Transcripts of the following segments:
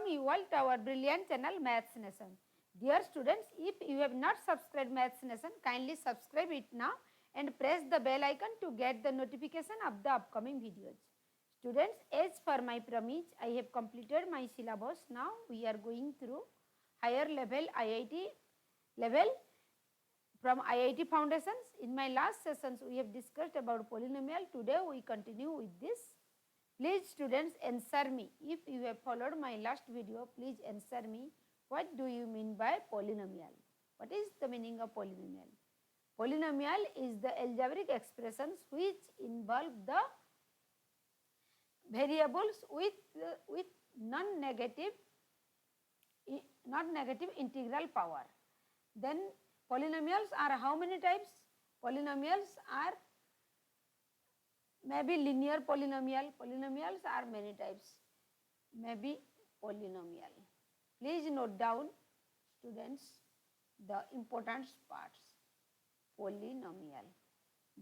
welcome you all to our brilliant channel Maths Nation. Dear students, if you have not subscribed Maths Nation, kindly subscribe it now and press the bell icon to get the notification of the upcoming videos. Students, as for my promise, I have completed my syllabus. Now we are going through higher level IIT level from IIT Foundations. In my last sessions, we have discussed about polynomial. Today we continue with this. Please students answer me. If you have followed my last video, please answer me. What do you mean by polynomial? What is the meaning of polynomial? Polynomial is the algebraic expressions which involve the variables with non-negative integral power. Then polynomials are how many types? Polynomials are maybe linear polynomial. Polynomials are many types. Maybe polynomial. Please note down, students, the important parts. Polynomial.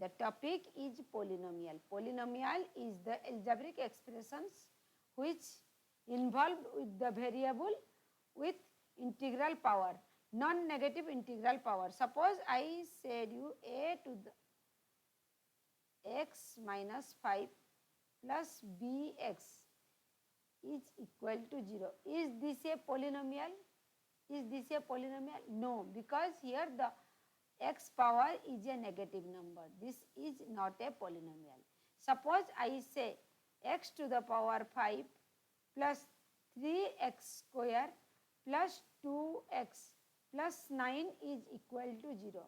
The topic is polynomial. Polynomial is the algebraic expressions which involved with the variable with integral power, non-negative integral power. Suppose I said you a to the x minus 5 plus bx is equal to 0. Is this a polynomial? Is this a polynomial? No, because here the x power is a negative number. This is not a polynomial. Suppose I say x to the power 5 plus 3x square plus 2x plus 9 is equal to 0.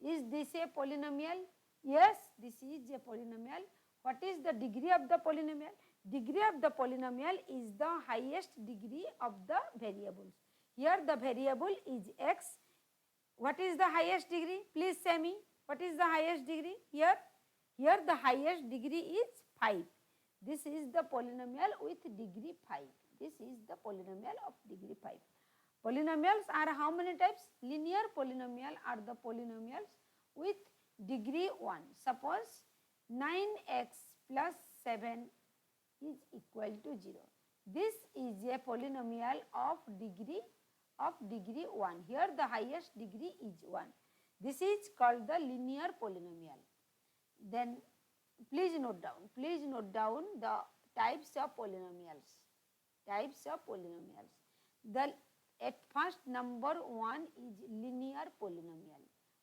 Is this a polynomial? Yes, this is a polynomial. What is the degree of the polynomial? Degree of the polynomial is the highest degree of the variables. Here the variable is x. What is the highest degree? Please say me. What is the highest degree? Here the highest degree is 5. This is the polynomial with degree 5. This is the polynomial of degree 5. Polynomials are how many types? Linear polynomial are the polynomials with degree 1. Suppose 9x plus 7 is equal to 0. This is a polynomial of degree 1. Here the highest degree is 1. This is called the linear polynomial. Then please note down the types of polynomials. The at first number 1 is linear polynomial.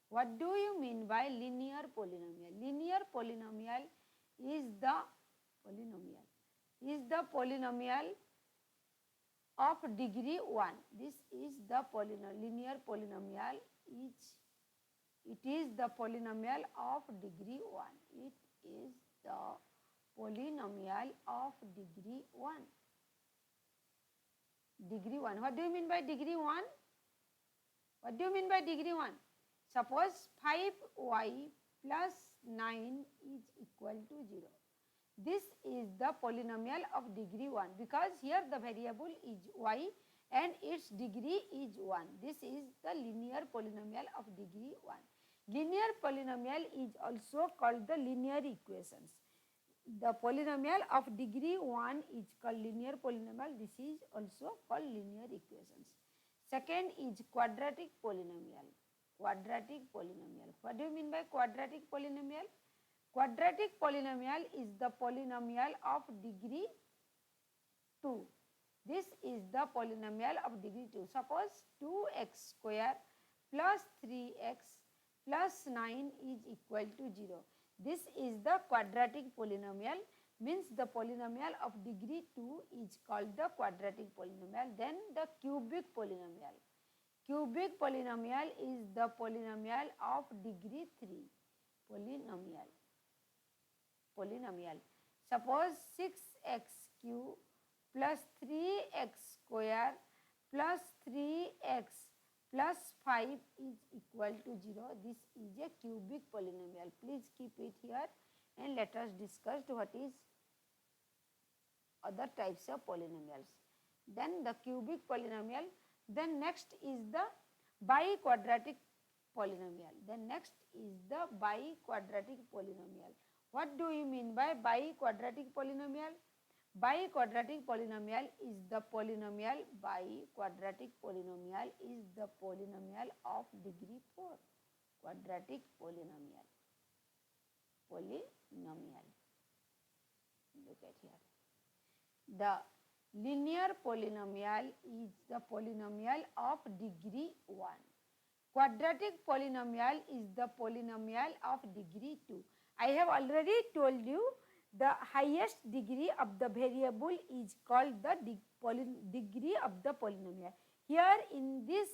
What do you mean by linear polynomial? Linear polynomial is the polynomial of degree 1. This is the linear polynomial it is the polynomial of degree 1. It is the polynomial of degree 1. Degree 1. What do you mean by degree 1? What do you mean by degree 1? Suppose 5y plus 9 is equal to 0. This is the polynomial of degree 1 because here the variable is y and its degree is 1. This is the linear polynomial of degree 1. Linear polynomial is also called the linear equations. The polynomial of degree 1 is called linear polynomial. This is also called linear equations. Second is quadratic polynomial. What do you mean by quadratic polynomial? Quadratic polynomial is the polynomial of degree 2. This is the polynomial of degree 2. Suppose 2x square plus 3x plus 9 is equal to 0. This is the quadratic polynomial, means the polynomial of degree 2 is called the quadratic polynomial. Then the cubic polynomial. Cubic polynomial is the polynomial of degree 3. Polynomial. Suppose 6x cube plus 3x square plus 3x plus 5 is equal to 0. This is a cubic polynomial. Please keep it here and let us discuss what is other types of polynomials. Then the cubic polynomial. Then next is the biquadratic polynomial. What do you mean by biquadratic polynomial? Biquadratic polynomial is the polynomial, biquadratic polynomial is the polynomial of degree 4. Quadratic polynomial. Polynomial. Look at here. The linear polynomial is the polynomial of degree 1. Quadratic polynomial is the polynomial of degree 2. I have already told you the highest degree of the variable is called the degree of the polynomial. Here in this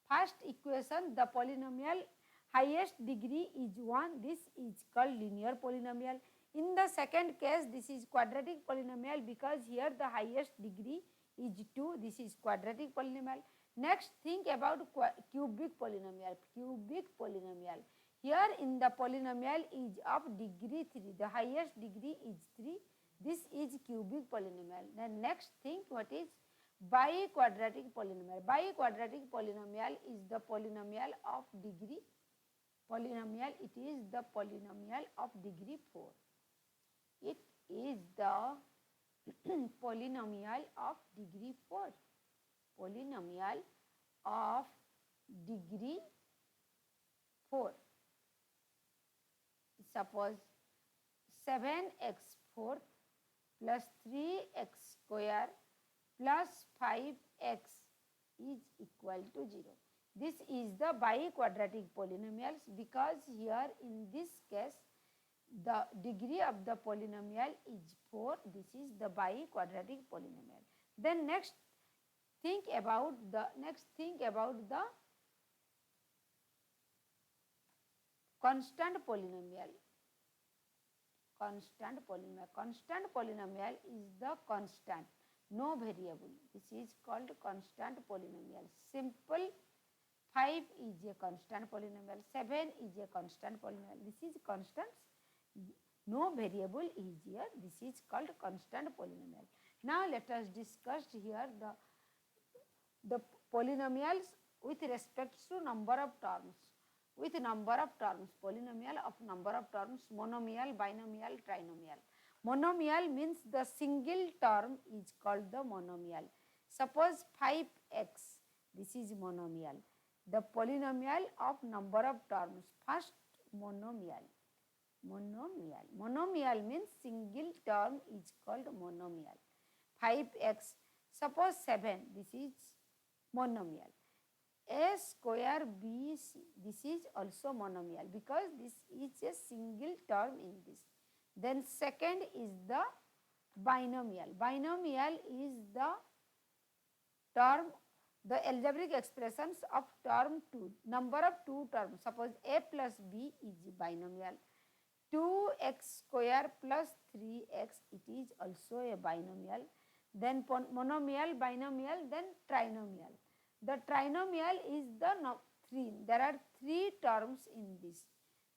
first equation, the polynomial highest degree is 1. This is called linear polynomial. In the second case, this is quadratic polynomial because here the highest degree is 2. This is quadratic polynomial. Next, think about cubic polynomial. Cubic polynomial. Here in the polynomial is of degree 3. The highest degree is 3. This is cubic polynomial. Then next, think what is biquadratic polynomial. Biquadratic polynomial is the polynomial of degree polynomial. It is the polynomial of degree 4. It is the polynomial of degree 4. Polynomial of degree 4. Suppose 7x4 plus 3x square plus 5x is equal to 0. This is the biquadratic polynomials because here in this case the degree of the polynomial is 4. This is the biquadratic polynomial. Then next think about the constant polynomial. Constant polynomial is the constant, no variable. This is called constant polynomial. Simple 5 is a constant polynomial, 7 is a constant polynomial. This is constant, no variable is here. This is called constant polynomial. Now let us discuss here the polynomials with respect to number of terms. With number of terms, polynomial of number of terms, monomial, binomial, trinomial. Monomial means the single term is called the monomial. Suppose 5x, this is monomial. The polynomial of number of terms, first monomial. Monomial means single term is called monomial. 5x, suppose 7, this is monomial. A square BC, this is also monomial because this is a single term in this. Then second is the binomial. Binomial is the term, the algebraic expressions of term 2, number of 2 terms. Suppose A plus B is binomial. 2x square plus 3x, it is also a binomial. Then monomial, binomial, then trinomial. The trinomial is the 3. There are 3 terms in this.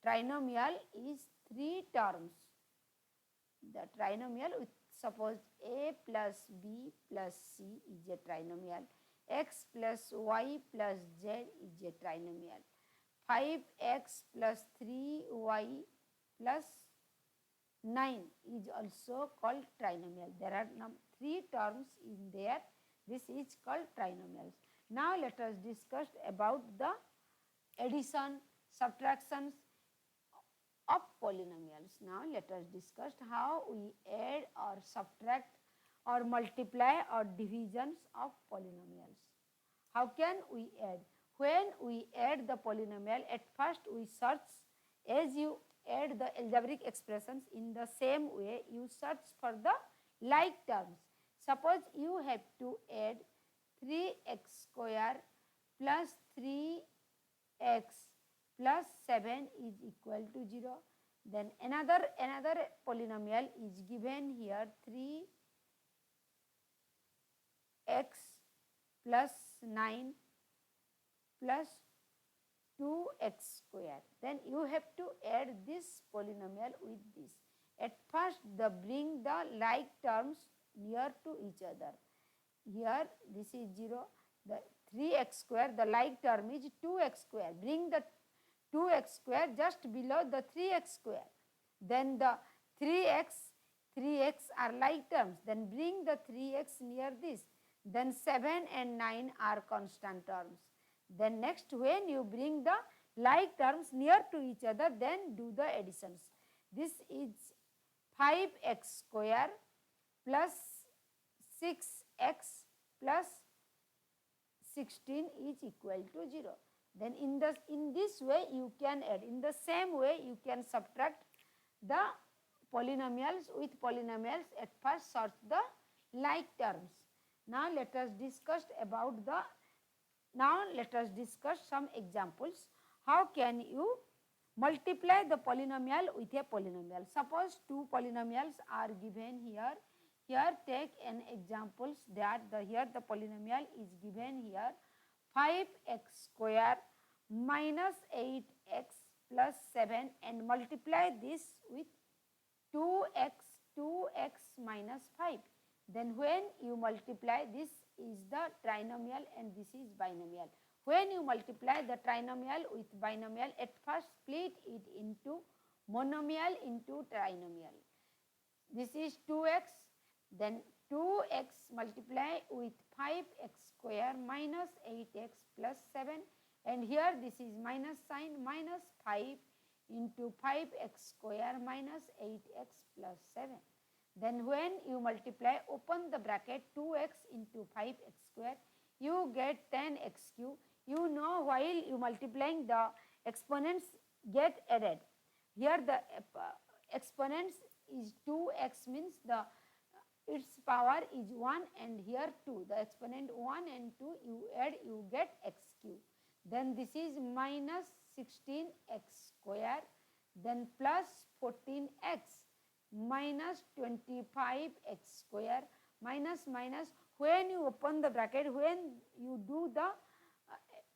Trinomial is 3 terms. The trinomial with suppose A plus B plus C is a trinomial. X plus Y plus Z is a trinomial. 5x plus 3y plus 9 is also called trinomial. There are 3 terms in there. This is called trinomials. Now let us discuss about the addition, subtractions of polynomials. Now let us discuss how we add or subtract or multiply or divisions of polynomials. How can we add? When we add the polynomial, at first we search, as you add the algebraic expressions in the same way, you search for the like terms. Suppose you have to add 3x square plus 3x plus 7 is equal to 0. Then another polynomial is given here, 3x plus 9 plus 2x square. Then you have to add this polynomial with this. At first, bring the like terms near to each other. Here this is 0, the 3x square, the like term is 2x square. Bring the 2x square just below the 3x square. Then the 3x 3x are like terms. Then bring the 3x near this. Then 7 and 9 are constant terms. Then next, when you bring the like terms near to each other, then do the additions. This is 5x square plus 6x plus 16 is equal to 0. Then in this way you can add. In the same way you can subtract the polynomials with polynomials. At first sort the like terms. Now let us discuss some examples. How can you multiply the polynomial with a polynomial? Suppose two polynomials are given here. Here take an examples that here the polynomial is given here 5x square minus 8x plus 7 and multiply this with 2x minus 5. Then when you multiply, this is the trinomial and this is binomial. When you multiply the trinomial with binomial, at first split it into monomial into trinomial. This is 2x, then 2x multiply with 5x square minus 8x plus 7, and here this is minus sign, minus 5 into 5x square minus 8x plus 7. Then when you multiply, open the bracket, 2x into 5x square, you get 10x cube. You know, while you multiplying, the exponents get added. Here the exponents is 2x, means its power is 1, and here 2. The exponent 1 and 2 you add, you get x cube. Then this is minus 16x square, then plus 14x minus 25x square minus minus. When you open the bracket, when you do the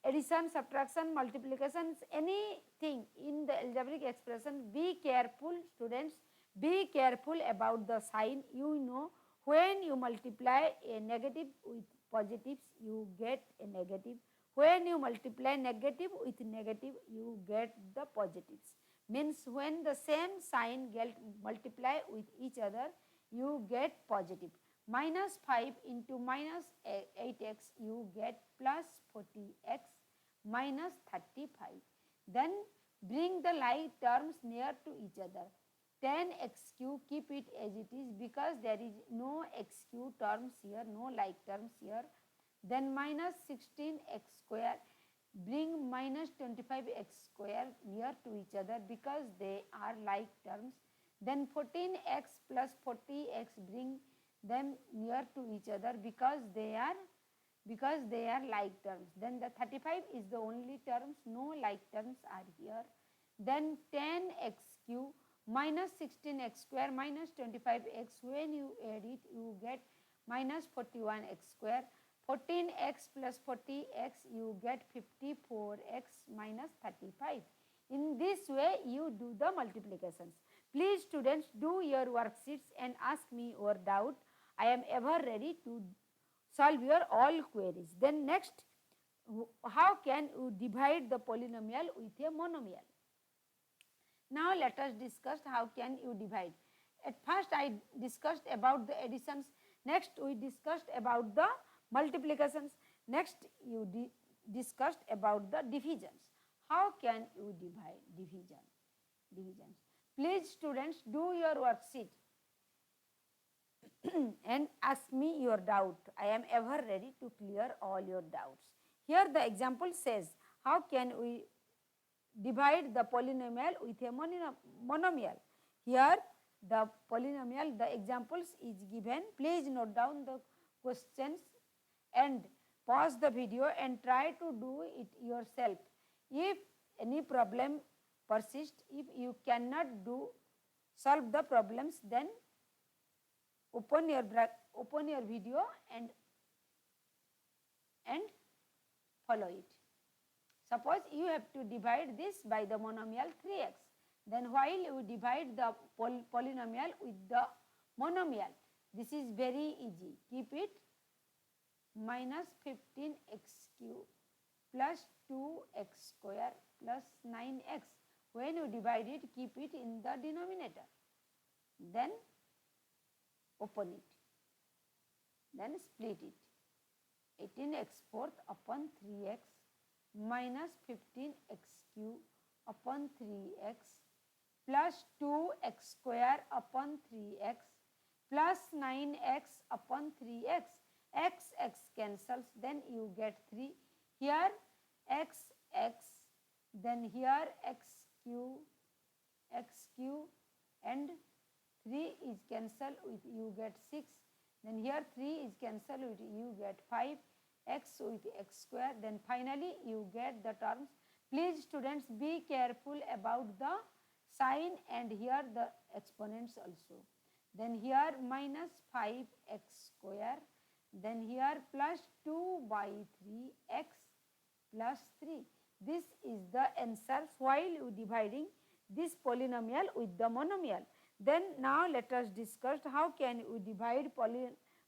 addition, subtraction, multiplications, anything in the algebraic expression, be careful students, be careful about the sign. You know, when you multiply a negative with positives, you get a negative. When you multiply negative with negative, you get the positives. Means when the same sign get multiply with each other, you get positive. Minus 5 into minus 8x, you get plus 40x minus 35. Then bring the like terms near to each other. 10x cube, keep it as it is because there is no x cube terms here, no like terms here. Then minus 16x square, bring minus 25x square near to each other because they are like terms. Then 14x plus 40x, bring them near to each other because they are like terms. Then the 35 is the only terms, no like terms are here. Then 10x cube minus 16x square minus 25x, when you add it, you get minus 41x square. 14x plus 40x, you get 54x minus 35. In this way, you do the multiplications. Please students, do your worksheets and ask me your doubt. I am ever ready to solve your all queries. Then next, how can you divide the polynomial with a monomial? Now let us discuss how can you divide. At first I discussed about the additions. Next we discussed about the multiplications. Next you discussed about the divisions. How can you divide? Divisions. Please students, do your worksheet and ask me your doubt. I am ever ready to clear all your doubts. Here the example says, how can we divide the polynomial with a monomial? Here the polynomial, the examples is given. Please note down the questions and pause the video and try to do it yourself. If any problem persists, if you cannot solve the problems, then open your video and follow it. Suppose you have to divide this by the monomial 3x. Then while you divide the polynomial with the monomial, this is very easy. Keep it minus 15x cube plus 2x square plus 9x. When you divide it, keep it in the denominator. Then open it, then split it. 18x fourth upon 3x minus 15x cube upon 3x plus 2x square upon 3x plus 9x upon 3x. X cancels, then you get 3. Here x, then here x cube, and 3 is cancelled with you get 6. Then here 3 is cancelled with you get 5, x with x square. Then finally you get the terms. Please students, be careful about the sign and here the exponents also. Then here minus 5x square, then here plus 2 by 3x plus 3. This is the answer while you dividing this polynomial with the monomial. Then now let us discuss how can you divide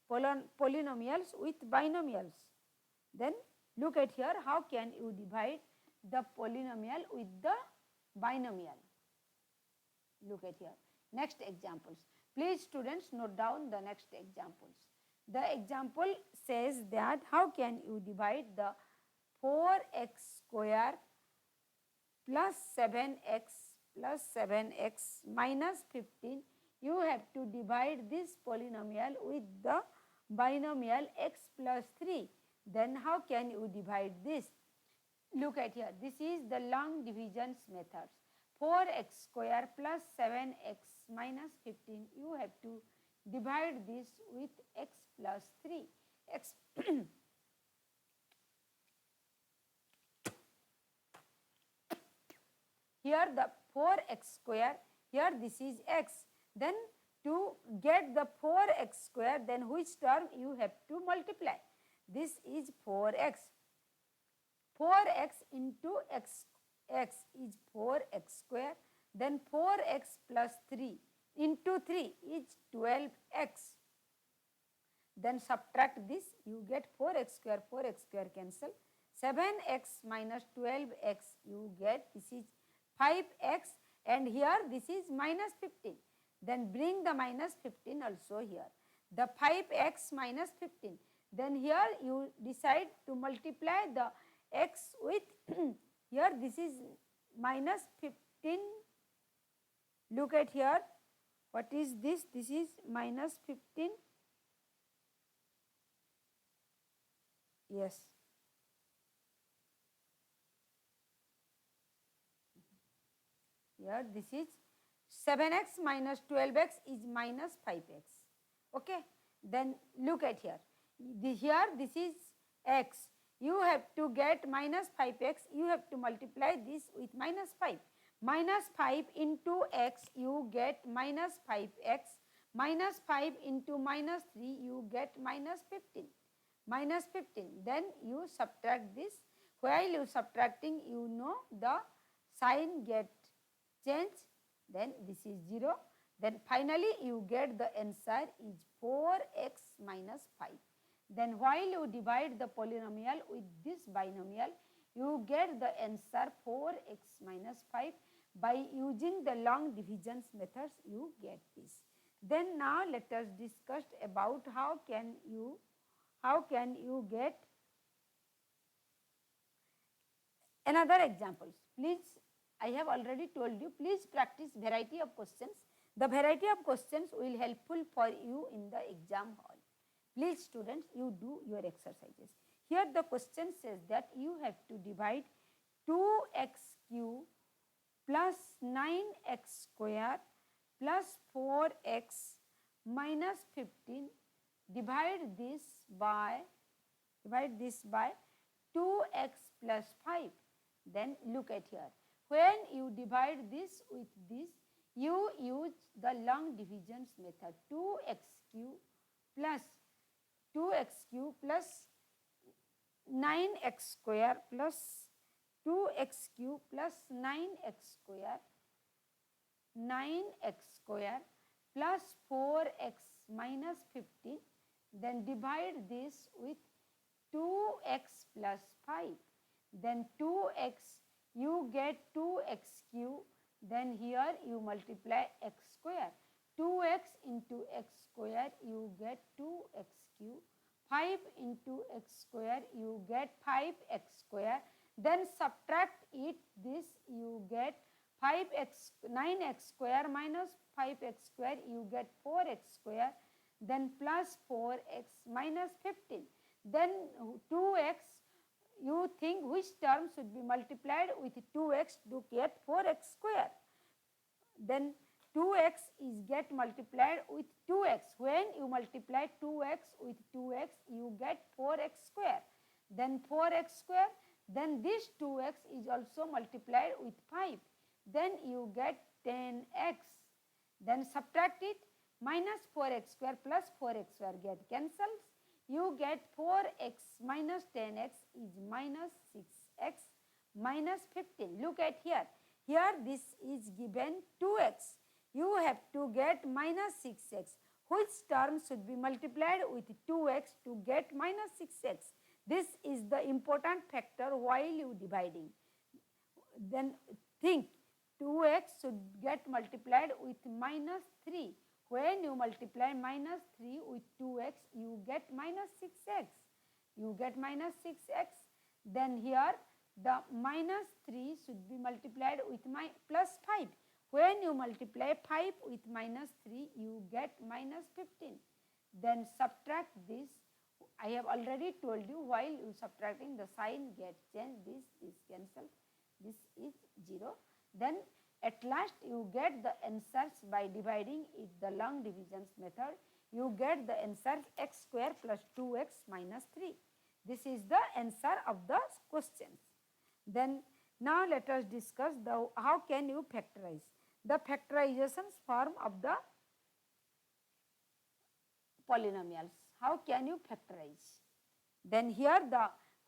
polynomials with binomials. Then look at here, how can you divide the polynomial with the binomial. Look at here. Next examples. Please students note down the next examples. The example says that how can you divide the 4x square plus 7x minus 15. You have to divide this polynomial with the binomial x plus 3. Then how can you divide this? Look at here. This is the long divisions methods. 4x square plus 7x minus 15. You have to divide this with x plus 3. X here the 4x square, here this is x. Then to get the 4x square, then which term you have to multiply? This is 4x. 4x into x is 4x square. Then 4x plus 3 into 3 is 12x. Then subtract this, you get 4x square cancel. 7x minus 12x, you get this is 5x, and here this is minus 15. Then bring the minus 15 also here. The 5x minus 15. Then here you decide to multiply the x with here this is minus 15. Look at here. What is this? This is minus 15. Yes. Here this is 7x minus 12x is minus 5x. Okay. Then look at here. Here this is x. You have to get minus 5x. You have to multiply this with minus 5. Minus 5 into x, you get minus 5x. Minus 5 into minus 3, you get minus 15. Minus 15. Then you subtract this. While you subtracting, you know the sign get changed. Then this is 0. Then finally you get the answer is 4x minus 5. Then while you divide the polynomial with this binomial, you get the answer 4x minus 5. By using the long divisions methods, you get this. Then now let us discuss about how can you get another examples. Please, I have already told you, please practice variety of questions. The variety of questions will helpful for you in the exam hall. Please students, you do your exercises. Here the question says that you have to divide 2x cube plus 9x square plus 4x minus 15. Divide this by 2x plus 5. Then look at here. When you divide this with this, you use the long divisions method. 2x cube plus 9x square plus 2x cube plus 9x square plus 4x minus 15. Then divide this with 2x plus 5. Then 2x, you get 2x cube. Then here you multiply x square. 2x 2x into x square, you get 2x cube. 5 into x square, you get 5x square. Then subtract it, this you get 9x square minus 5x square, you get 4x square. Then plus 4x minus 15. Then 2x, you think which term should be multiplied with 2x to get 4x square. Then 2x is get multiplied with 2x. When you multiply 2x with 2x, you get 4x square. Then 4x square, then this 2x is also multiplied with 5. Then you get 10x. Then subtract it, minus 4x square plus 4x square get cancels. You get 4x minus 10x is minus 6x minus 15. Look at here. Here this is given 2x. You have to get minus 6x. Which term should be multiplied with 2x to get minus 6x? This is the important factor while you dividing. Then think 2x should get multiplied with minus 3. When you multiply minus 3 with 2x, you get minus 6x. You get minus 6x. Then here the minus 3 should be multiplied with plus 5. When you multiply 5 with minus 3, you get minus 15. Then subtract this. I have already told you while you subtracting the sign gets changed. This cancel. This is 0. Then at last you get the answers by dividing it the long divisions method. You get the answer x square plus 2x minus 3. This is the answer of the questions. Then now let us discuss the how can you factorize. The factorization form of the polynomials. How can you factorize? Then here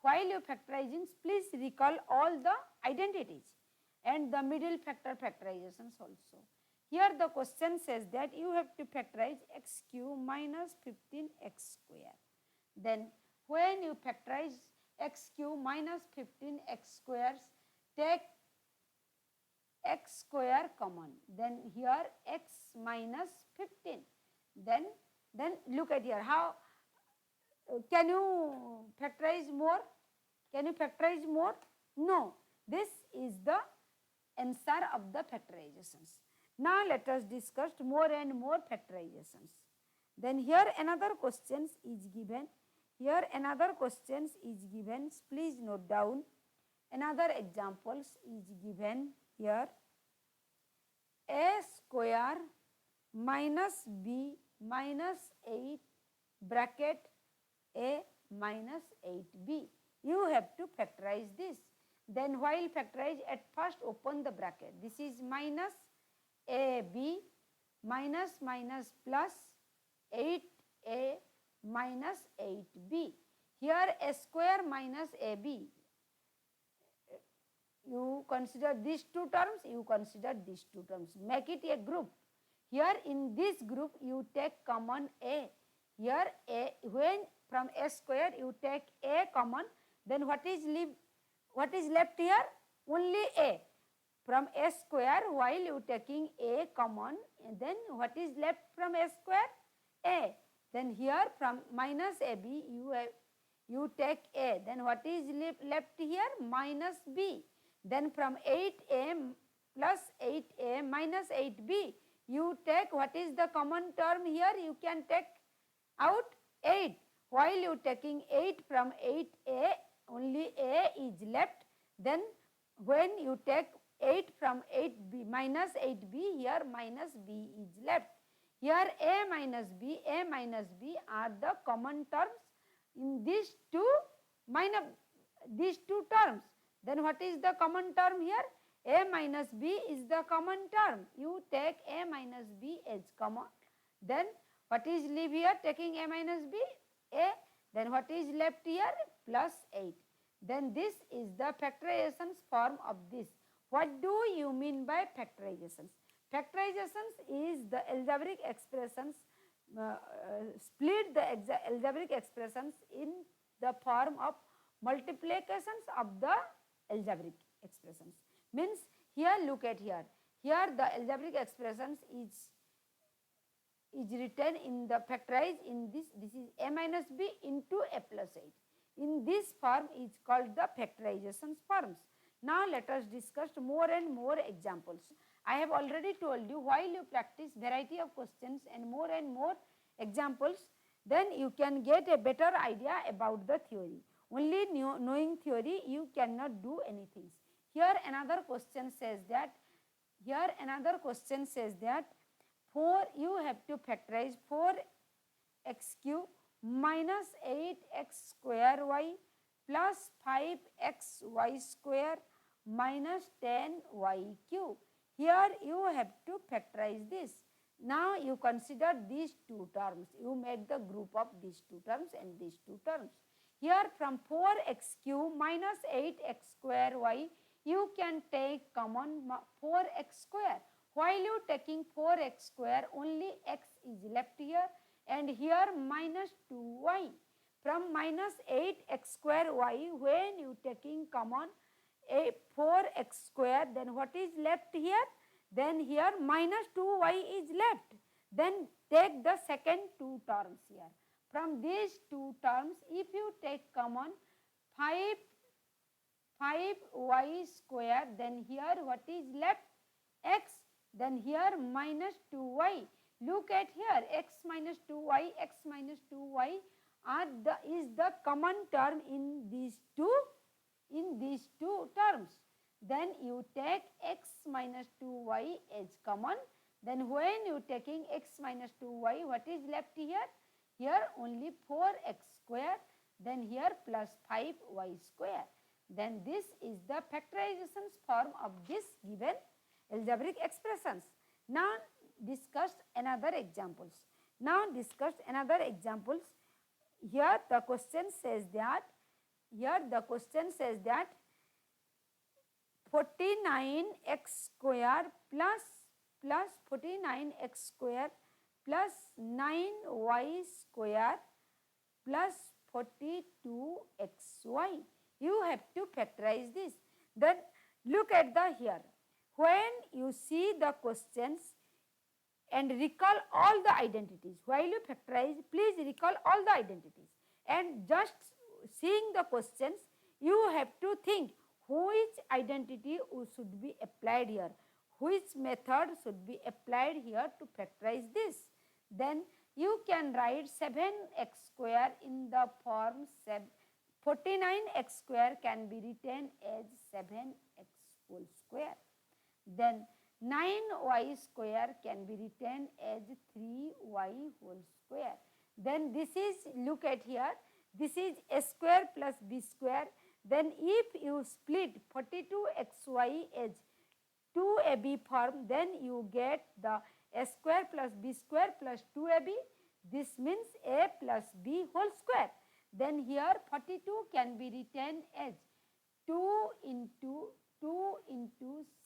while you factorizing, please recall all the identities and the middle factor factorizations also. Here the question says that you have to factorize x cube minus 15x square. Then when you factorize x cube minus 15x squares, take x square common. Then here x minus 15. Then look at here. How can you factorize more? Can you factorize more? No. This is the answer of the factorizations. Now let us discuss more and more factorizations. Then here another questions is given. Here another questions is given. Please note down. Another examples is given here. A square minus b minus 8 bracket a minus 8b. You have to factorize this. Then while factorize, at first open the bracket. This is minus ab minus minus plus 8a minus 8b. Here a square minus ab. You consider these two terms, you consider these two terms. Make it a group. Here in this group you take common a. Here a, when from a square you take a common, then what is left here? Only a. From a square, while you taking a common, and then what is left from a square? A. Then here from minus ab you take a. Then what is left here? Minus b. Then from 8a plus 8a minus 8b, you take what is the common term here? You can take out 8. While you taking 8 from 8a, only a is left. Then when you take 8 from 8b minus 8b, here minus b is left. Here a minus b are the common terms in these two terms. Then what is the common term here? A minus b is the common term. You take a minus b as common. Then what is leave here? Taking a minus b, a. Then what is left here? Plus 8. Then this is the factorizations form of this. What do you mean by factorizations? Factorizations is the algebraic expressions, split the algebraic expressions in the form of multiplications of the algebraic expressions. Means here look at here. Here the algebraic expressions is is written in the factorized in this is a minus b into a plus 8. In this form is called the factorization forms. Now let us discuss more and more examples. I have already told you, while you practice variety of questions and more examples, then you can get a better idea about the theory. Only knowing theory, you cannot do anything. Here another question says that, 4, you have to factorize 4x cube minus 8x square y plus 5xy square minus 10y cube. Here you have to factorize this. Now you consider these two terms. You make the group of these two terms and these two terms. Here from 4x cube minus 8x square y, you can take common 4x square. While you taking 4x square, only x is left here and here minus 2y. From minus 8x square y, when you taking common 4x square, then what is left here? Then here minus 2y is left. Then take the second two terms here. From these two terms, if you take common 5y square, then here what is left? X. Then here minus 2y. Look at here, x minus 2y is the common term in these two terms. Then you take x minus 2y as common. Then when you taking x minus 2y, what is left here? Here only 4x square, then here plus 5y square. Then this is the factorization form of this given algebraic expressions. Now discuss another examples. Here the question says that 49x square plus 49x square plus 9y square plus 42xy. You have to factorize this. Then look at the here. When you see the questions and recall all the identities, while you factorize, please recall all the identities. And just seeing the questions, you have to think which identity should be applied here, which method should be applied here to factorize this. Then you can write 7x square in the form 49x square can be written as 7x whole square. Then 9y square can be written as 3y whole square. Then this is, look at here, this is a square plus b square. Then if you split 42xy as 2ab form, then you get the a square plus b square plus 2ab. This means a plus b whole square. Then here 42 can be written as 2 into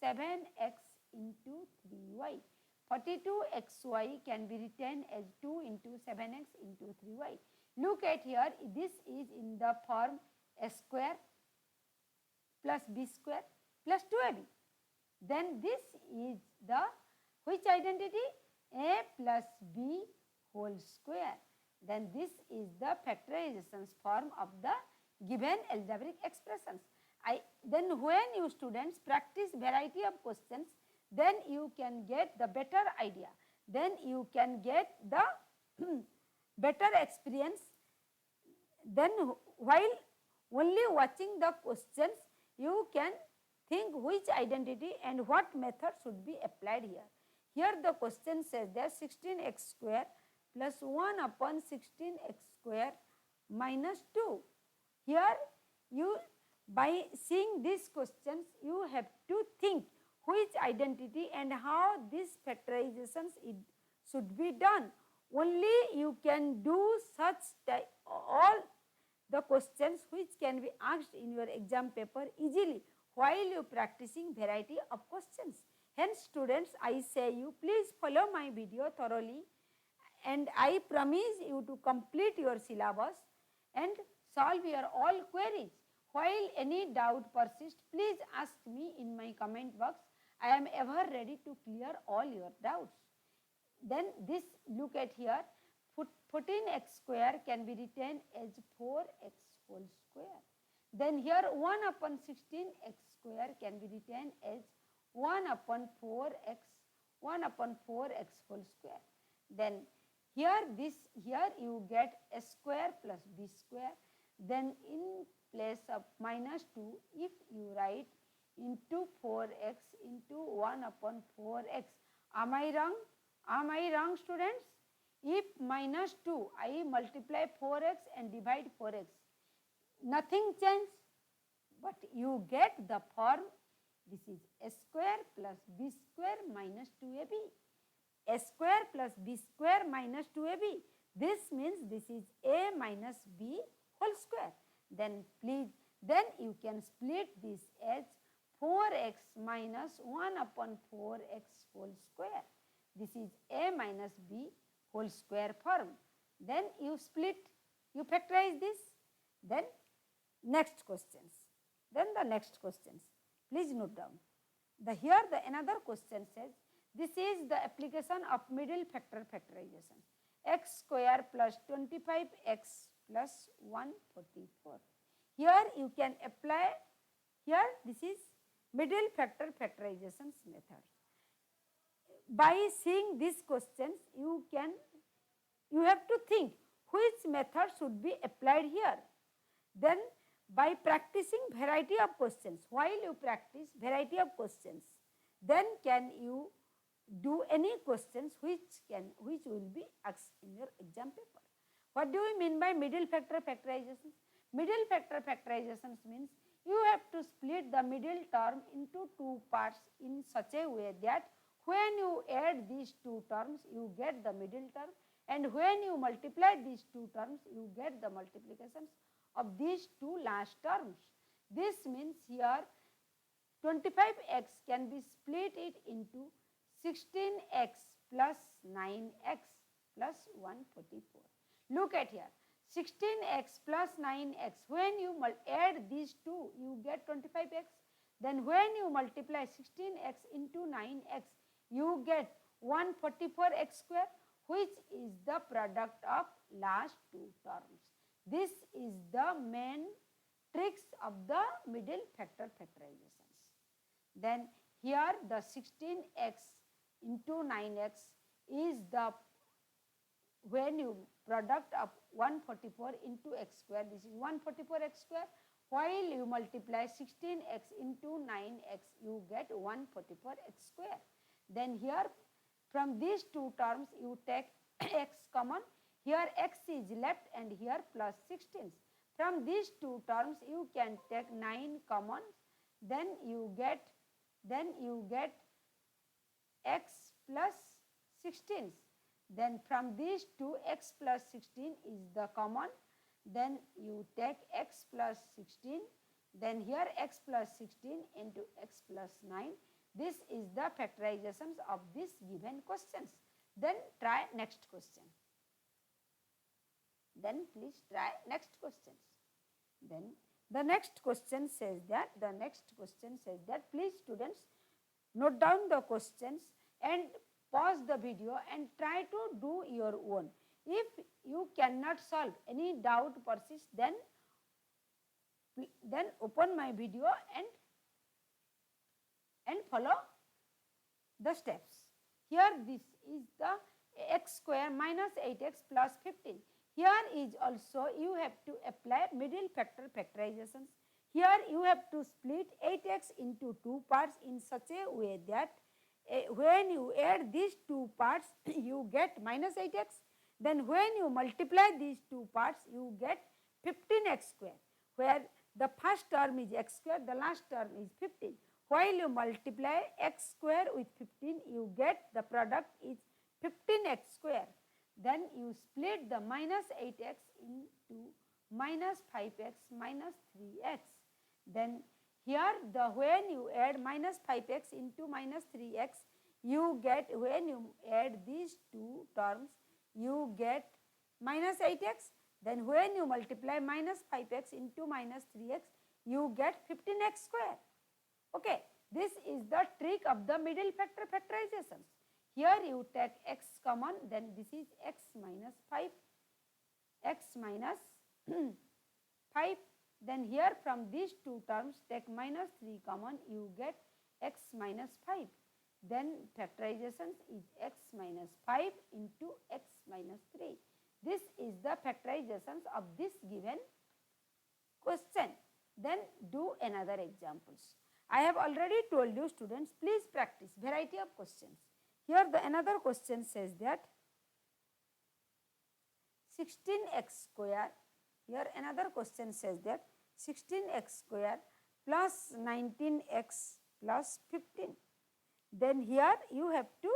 7x into 3y. 42xy can be written as 2 into 7x into 3y. Look at here, this is in the form a square plus b square plus 2ab. Then this is the which identity? A plus b whole square. Then this is the factorization form of the given algebraic expressions. Then when you students practice variety of questions, then you can get the better idea. Then you can get the better experience. Then while only watching the questions, you can think which identity and what method should be applied here. Here the question says that 16x square plus 1 upon 16x square minus 2. Here you, by seeing these questions, you have to think which identity and how these factorizations should be done. Only you can do such all the questions which can be asked in your exam paper easily while you practicing variety of questions. Hence students, I say you please follow my video thoroughly, and I promise you to complete your syllabus and solve your all queries. While any doubt persists, please ask me in my comment box. I am ever ready to clear all your doubts. then this, look at here, 14x square can be written as 4x whole square. Then here 1 upon 16x square can be written as 1 upon 4x whole square. Then here you get a square plus b square. Then in place of minus 2, if you write into 4x into 1 upon 4x. Am I wrong? Am I wrong, students? If minus 2, I multiply 4x and divide 4x, nothing changes, but you get the form, this is a square plus b square minus 2ab. A square plus b square minus 2ab. This means this is a minus b whole square. Then you can split this as 4x minus 1 upon 4x whole square. This is a minus b whole square form. Then you split, you factorize this. Then next questions. Then the next questions. Please note down. Here the another question says, this is the application of middle factor factorization. X square plus 25x plus 144. Here you can apply, here this is middle factor factorizations method. By seeing these questions, you have to think which method should be applied here. Then by practicing variety of questions, while you practice variety of questions, then can you do any questions which will be asked in your exam paper. What do we mean by middle factor factorizations? Middle factor factorizations means you have to split the middle term into two parts in such a way that when you add these two terms, you get the middle term, and when you multiply these two terms, you get the multiplications of these two last terms. This means here 25x can be split it into 16x plus 9x plus 144. Look at here, 16x plus 9x, when you add these two, you get 25x. Then when you multiply 16x into 9x, you get 144x square, which is the product of last two terms. This is the main tricks of the middle factor factorizations. Then here the 16x into 9x is the, when you product of 144 into x square, this is 144x square. While you multiply 16x into 9x, you get 144x square. Then here from these two terms you take x common. Here x is left and here plus 16. From these two terms you can take 9 common. Then you get x plus 16. Then from these two, x plus 16 is the common. Then you take x plus 16. Then here x plus 16 into x plus 9. This is the factorizations of this given questions. Then try next question. Then please try next questions. Then the next question says that, please students note down the questions and pause the video and try to do your own. If you cannot solve, any doubt persists, then open my video and follow the steps. Here this is the x square minus 8x plus 15. Here is also you have to apply middle factor factorizations. Here you have to split 8x into two parts in such a way that when you add these two parts, you get minus 8x. Then when you multiply these two parts, you get 15x square, where the first term is x square, the last term is 15. While you multiply x square with 15, you get the product is 15x square. Then you split the minus 8x into minus 5x minus 3x. Then here when you add minus 5x into minus 3x, you get, when you add these two terms, you get minus 8x. Then when you multiply minus 5x into minus 3x, you get 15x square. Okay, this is the trick of the middle factor factorizations. Here you take x common, then this is x minus 5, x minus 5. Then here from these two terms take minus 3 common, you get x minus 5. Then factorization is x minus 5 into x minus 3. This is the factorizations of this given question. Then do another examples. I have already told you students, please practice variety of questions. Here the another question says that 16x square, here another question says that 16x square plus 19x plus 15. Then here you have to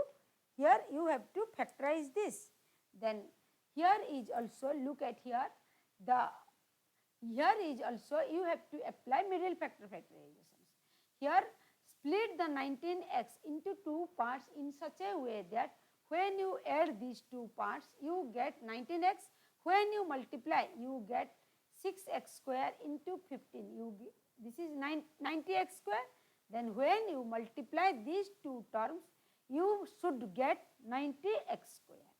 factorize this. Then here is also, look at here, here is also you have to apply middle factor factorizations. Here split the 19x into two parts in such a way that when you add these two parts you get 19x. When you multiply you get 6x square into 15. This is 90x square. Then when you multiply these two terms you should get 90x square.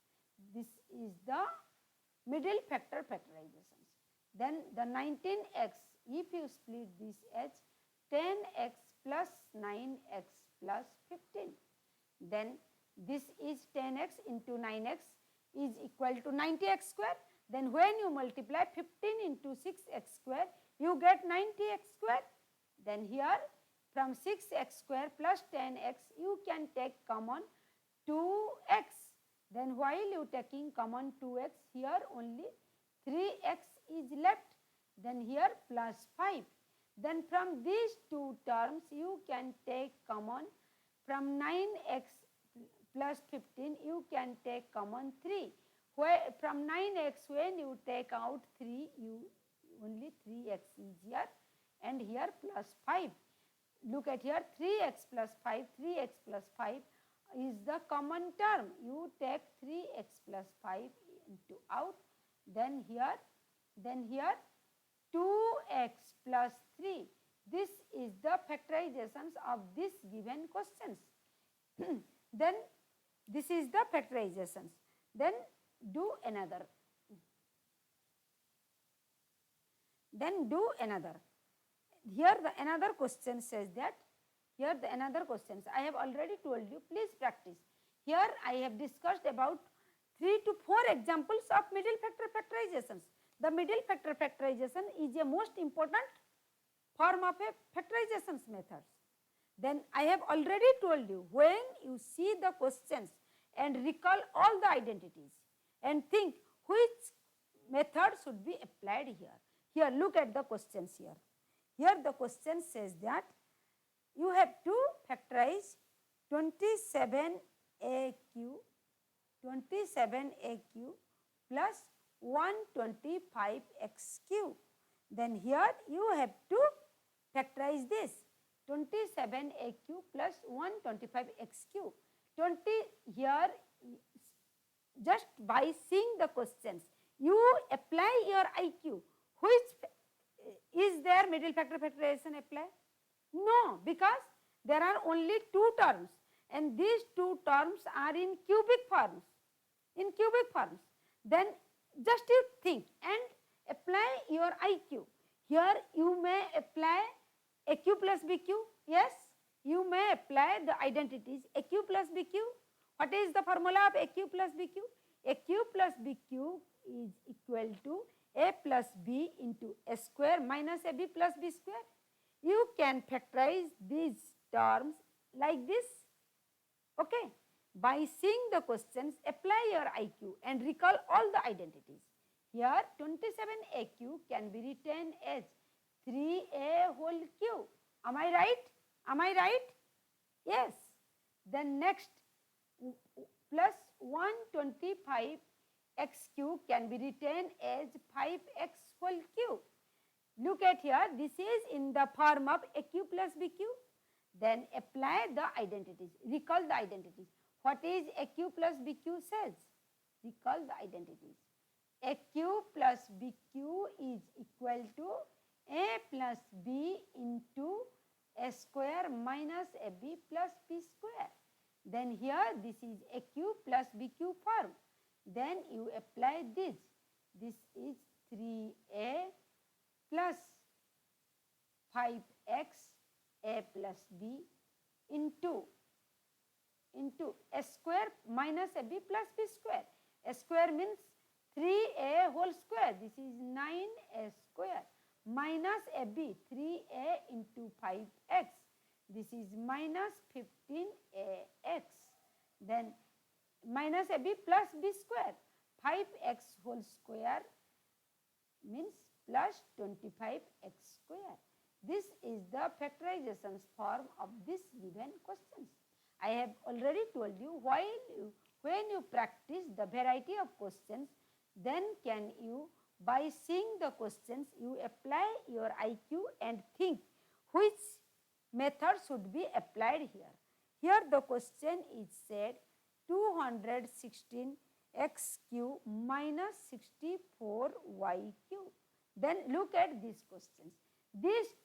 This is the middle factor factorizations. Then the 19x, if you split this as 10x plus 9x plus 15, then this is 10x into 9x is equal to 90x square. Then when you multiply 15 into 6x square, you get 90x square. Then here from 6x square plus 10x, you can take common 2x. Then while you taking common 2x, here only 3x is left. Then here plus 5. Then from these two terms, you can take common from 9x plus 15, you can take common 3. Where from 9x, when you take out 3, you only 3x is here, and here plus 5. Look at here, 3x plus 5, 3x plus 5 is the common term. You take 3x plus 5 into out, then here 2x plus 3. This is the factorizations of this given questions. Then this is the factorizations. Then do another. Here the another question says that, here the another questions, I have already told you, please practice. Here I have discussed about 3 to 4 examples of middle factor factorizations. The middle factor factorization is a most important form of a factorizations methods. Then I have already told you, when you see the questions and recall all the identities and think which method should be applied here. Here look at the questions here. Here the question says that you have to factorize 27aq plus 125x cube. Then here you have to factorize this 27aq plus 125x cube. 20 here, just by seeing the questions you apply your IQ. Which is there middle factor factorization apply? No, because there are only two terms and these two terms are in cubic forms. Then just you think and apply your IQ. Here you may apply AQ plus BQ. Yes, you may apply the identities AQ plus BQ. What is the formula of AQ plus BQ? AQ plus BQ is equal to A plus B into A square minus AB plus B square. You can factorize these terms like this. Okay. By seeing the questions, apply your IQ and recall all the identities. Here 27AQ can be written as 3A whole cube. Am I right? Yes. Then next plus 125 x cube can be written as 5x whole cube. Look at here, this is in the form of AQ plus BQ. Then apply the identities, recall the identities. What is AQ plus BQ says? Recall the identities. AQ plus BQ is equal to A plus B into A square minus AB plus B square. Then here this is a cube plus b cube form. Then you apply this. This is 3a plus 5x a plus b into a square minus a b plus b square. A square means 3a whole square. This is 9a square minus a b 3a into 5x. This is minus 15ax. Then minus a b plus b square. 5x whole square means plus 25x square. This is the factorization form of this given questions. I have already told you, when you practice the variety of questions, then can you, by seeing the questions, you apply your IQ and think which method should be applied here. Here the question is said 216 x cube minus 64 y cube. Then look at these questions. These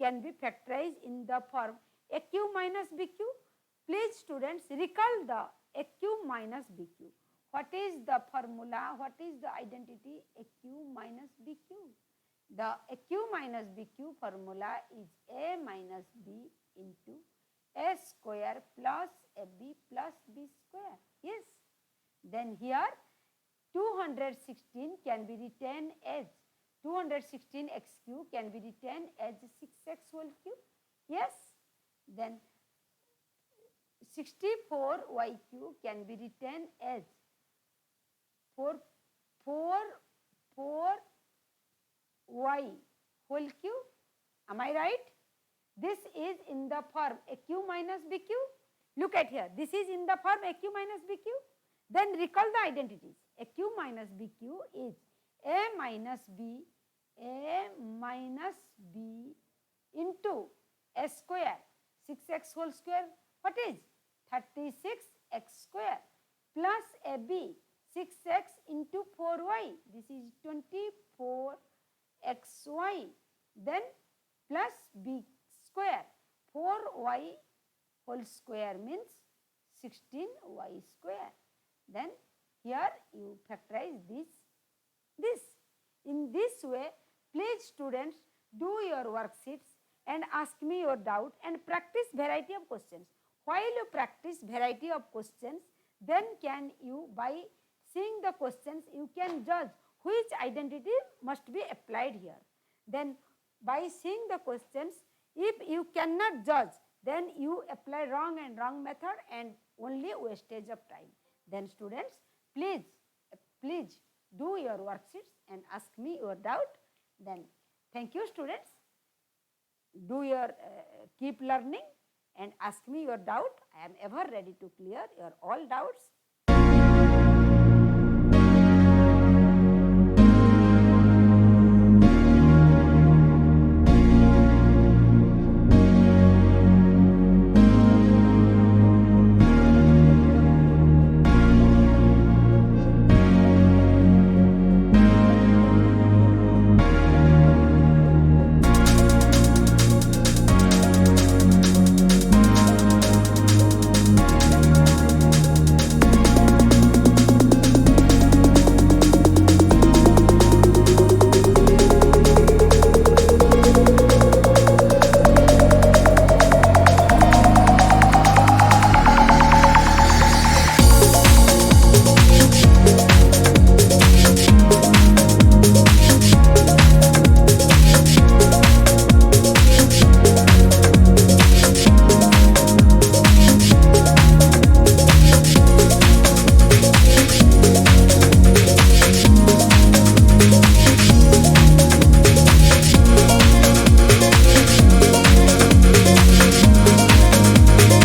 can be factorized in the form a cube minus b cube. Please students, recall the a cube minus b cube. What is the formula? What is the identity? A cube minus b cube. The a cube minus b cube formula is a minus b into a square plus a b plus b square. Yes. Then here 216 can be written as 216 x cube can be written as 6x whole cube. Yes. Then 64 y cube can be written as 4y whole cube. Am I right? This is in the form a cube minus b cube. Look at here. This is in the form a cube minus b cube. Then recall the identities. A cube minus b cube is a minus b into a square 6x whole square. What is 36x square plus a b 6x into 4y. This is 24xy. Then plus b square 4y whole square means 16y square. Then here you factorize this. In this way, please students, do your worksheets and ask me your doubt and practice variety of questions. While you practice variety of questions, then can you, by seeing the questions, you can judge which identity must be applied here. Then by seeing the questions, if you cannot judge, then you apply wrong method and only wastage of time. Then students, please do your worksheets and ask me your doubt. Then thank you students. Do your keep learning and ask me your doubt. I am ever ready to clear your all doubts.